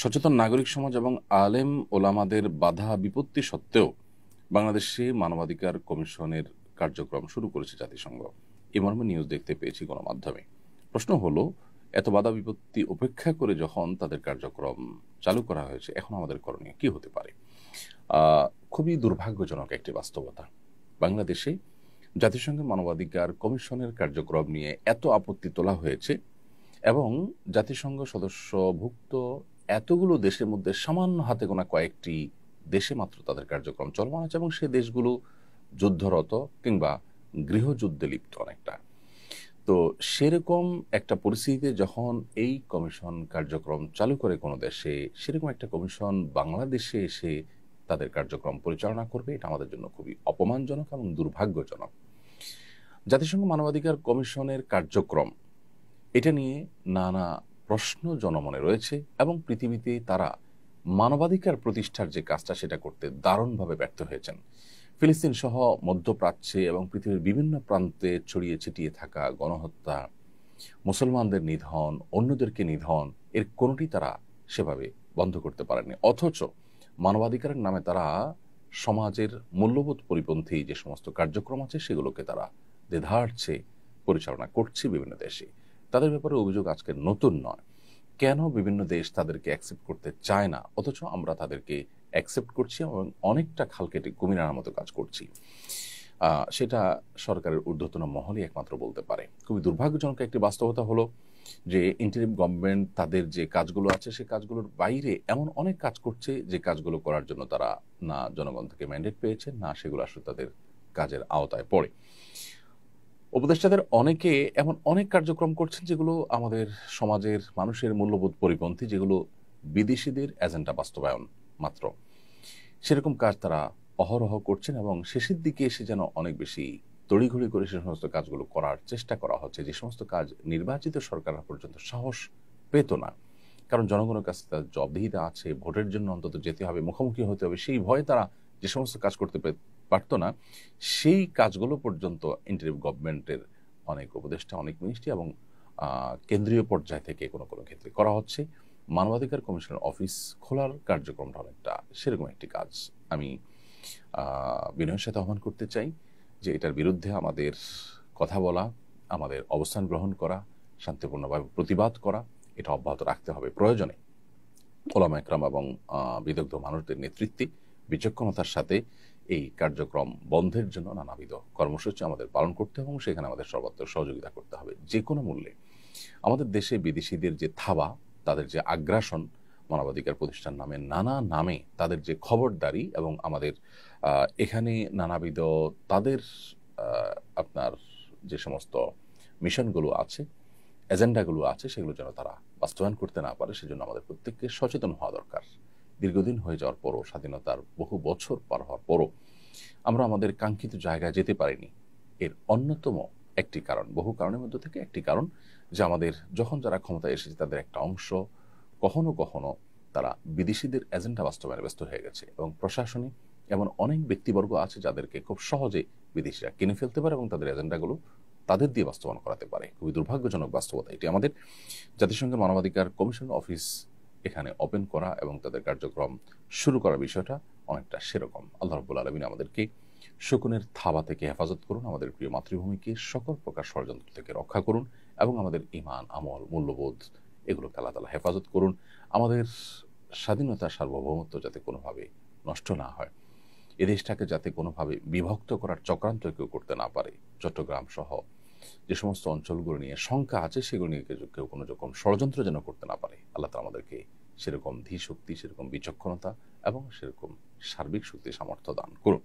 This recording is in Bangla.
সচেতন নাগরিক সমাজ এবং আলেম ওলামাদের বাধা বিপত্তি সত্ত্বেও বাংলাদেশে মানবাধিকার কমিশনের কার্যক্রম শুরু করেছে জাতিসংঘ। এ মর্মে নিউজ দেখতে পেয়েছি গণমাধ্যমে। প্রশ্ন হলো, এত বাধা বিপত্তি উপেক্ষা করে যখন তাদের কার্যক্রম চালু করা হয়েছে, এখন আমাদের করণীয় কি হতে পারে? খুবই দুর্ভাগ্যজনক একটি বাস্তবতা। বাংলাদেশে জাতিসংঘের মানবাধিকার কমিশনের কার্যক্রম নিয়ে এত আপত্তি তোলা হয়েছে এবং জাতিসংঘ সদস্যভুক্ত এতগুলো দেশের মধ্যে সামান্য হাতে গোনা কয়েকটি দেশে মাত্র তাদের কার্যক্রম চলমান আছে এবং সে দেশগুলো যুদ্ধরত কিংবা গৃহযুদ্ধে লিপ্ত অনেকটা। তো সেরকম একটা পরিস্থিতিতে যখন এই কমিশন কার্যক্রম চালু করে কোনো দেশে, সেরকম একটা কমিশন বাংলাদেশে এসে তাদের কার্যক্রম পরিচালনা করবে, এটা আমাদের জন্য খুবই অপমানজনক এবং দুর্ভাগ্যজনক। জাতিসংঘ মানবাধিকার কমিশনের কার্যক্রম, এটা নিয়ে নানা প্রশ্ন জনমনে রয়েছে এবং পৃথিবীতে তারা মানবাধিকার প্রতিষ্ঠার যে কাজটা সেটা করতে দারুণভাবে ব্যর্থ হয়েছেন। ফিলিস্তিন সহ মধ্যপ্রাচ্যে এবং পৃথিবীর বিভিন্ন প্রান্তে ছড়িয়ে ছিটিয়ে থাকা গণহত্যা, মুসলমানদের নিধন, অন্যদেরকে নিধন, এর কোনোটি তারা সেভাবে বন্ধ করতে পারেনি। অথচ মানবাধিকারের নামে তারা সমাজের মূল্যবোধ পরিপন্থী যে সমস্ত কার্যক্রম আছে সেগুলোকে তারা দ্বিধার্থে পরিচালনা করছে বিভিন্ন দেশে। তাদের ব্যাপারে অভিযোগ আজকে নতুন নয়। কেন বিভিন্ন দেশ তাদেরকে অ্যাকসেপ্ট করতে চায় না, অথচ আমরা তাদেরকে অ্যাকসেপ্ট করছি এবং অনেকটা খাল কেটে কুমির আনার মতো কাজ করছি, সেটা সরকারের ঊর্ধ্বতন মহলই একমাত্র বলতে পারে। খুবই দুর্ভাগ্যজনক একটি বাস্তবতা হলো যে ইন্টারিম গভর্নমেন্ট তাদের যে কাজগুলো আছে সে কাজগুলোর বাইরে এমন অনেক কাজ করছে যে কাজগুলো করার জন্য তারা না জনগণ থেকে ম্যান্ডেট পেয়েছে, না সেগুলো আসলে তাদের কাজের আওতায় পড়ে। উপদেষ্টাদের অনেকে এমন অনেক কার্যক্রম করছেন যেগুলো আমাদের সমাজের মানুষের মূল্যবোধ পরিপন্থী, যেগুলো বিদেশিদের এজেন্ডা বাস্তবায়ন মাত্র। সেরকম কাজ তারা অহরহ করছেন এবং শেষের দিকে এসে যেন অনেক বেশি তড়িঘড়ি করে সে সমস্ত কাজগুলো করার চেষ্টা করা হচ্ছে, যে সমস্ত কাজ নির্বাচিত সরকাররা পর্যন্ত সাহস পেত না। কারণ জনগণের কাছে তার জবাবদিহিতা আছে, ভোটের জন্য অন্তত যেতে হবে, মুখোমুখি হতে হবে, সেই ভয়ে তারা যে সমস্ত কাজ করতে পারত না, সেই কাজগুলো পর্যন্ত ইন্টারিম গভর্নমেন্টের অনেক উপদেষ্টা, অনেক মিনিস্ট্রি এবং কেন্দ্রীয় পর্যায় থেকে কোনো কোনো ক্ষেত্রে করা হচ্ছে। মানবাধিকার কমিশনের অফিস খোলার কার্যক্রমটা অনেকটা সেরকম একটি কাজ। আমি বিনয়ের সাথে আহ্বান করতে চাই যে এটার বিরুদ্ধে আমাদের কথা বলা, আমাদের অবস্থান গ্রহণ করা, শান্তিপূর্ণভাবে প্রতিবাদ করা, এটা অব্যাহত রাখতে হবে। প্রয়োজনে ওলামা একরাম এবং বিদগ্ধ মানুষদের নেতৃত্বে বিচক্ষণতার সাথে এই কার্যক্রম বন্ধের জন্য নানাবিধ কর্মসূচি আমাদের পালন করতে হবে এবং সেখানে আমাদের সর্বাত্মক সহযোগিতা করতে হবে যে কোনো মূল্যে। আমাদের দেশে বিদেশিদের যে থাবা, তাদের যে আগ্রাসন, মানবাধিকার প্রতিষ্ঠান নামে নানা নামে তাদের যে খবরদারি এবং আমাদের এখানে নানাবিধ তাদের আপনার যে সমস্ত মিশনগুলো আছে, এজেন্ডাগুলো আছে, সেগুলো যেন তারা বাস্তবায়ন করতে না পারে, সেজন্য আমাদের প্রত্যেককে সচেতন হওয়া দরকার। দীর্ঘদিন হয়ে যাওয়ার পরও, স্বাধীনতার বহু বছর পার হওয়ার পরও আমরা আমাদের কাঙ্ক্ষিত জায়গায় যেতে পারিনি। এর অন্যতম একটি কারণ, বহু কারণের মধ্যে থেকে একটি কারণ, যে আমাদের যখন যারা ক্ষমতায় এসেছে তাদের একটা অংশ কখনো কখনো তারা বিদেশিদের এজেন্ডা বাস্তবায়নে ব্যস্ত হয়ে গেছে এবং প্রশাসনে এমন অনেক ব্যক্তিবর্গ আছে যাদেরকে খুব সহজে বিদেশিরা কিনে ফেলতে পারে এবং তাদের এজেন্ডাগুলো তাদের দিয়ে বাস্তবায়ন করাতে পারে। খুবই দুর্ভাগ্যজনক বাস্তবতা এটি। আমাদের জাতিসংঘের মানবাধিকার কমিশন অফিস এখানে ওপেন করা এবং তাদের কার্যক্রম শুরু করার বিষয়টা অনেকটা সেরকম। আল্লাহ রাব্বুল আলামিন আমাদেরকে শকুনের থাবা থেকে হেফাজত করুন, আমাদের প্রিয় মাতৃভূমিকে সকল প্রকার ষড়যন্ত্র থেকে রক্ষা করুন এবং আমাদের ঈমান, আমল, মূল্যবোধ এগুলোকে আল্লাহ তাআলা হেফাজত করুন। আমাদের স্বাধীনতা, সার্বভৌমত্ব যাতে কোনোভাবে নষ্ট না হয়, এ দেশটাকে যাতে কোনোভাবে বিভক্ত করার চক্রান্ত কেউ করতে না পারে, চট্টগ্রাম সহ যে সমস্ত অঞ্চলগুলো নিয়ে শঙ্কা আছে সেগুলো নিয়ে কেউ কোনো রকম ষড়যন্ত্র যেন করতে না পারে, আল্লাহ তাআলা আমাদেরকে সেরকম ধীশক্তি, সেরকম বিচক্ষণতা এবং সেরকম সার্বিক শক্তি সামর্থ্য দান করুন।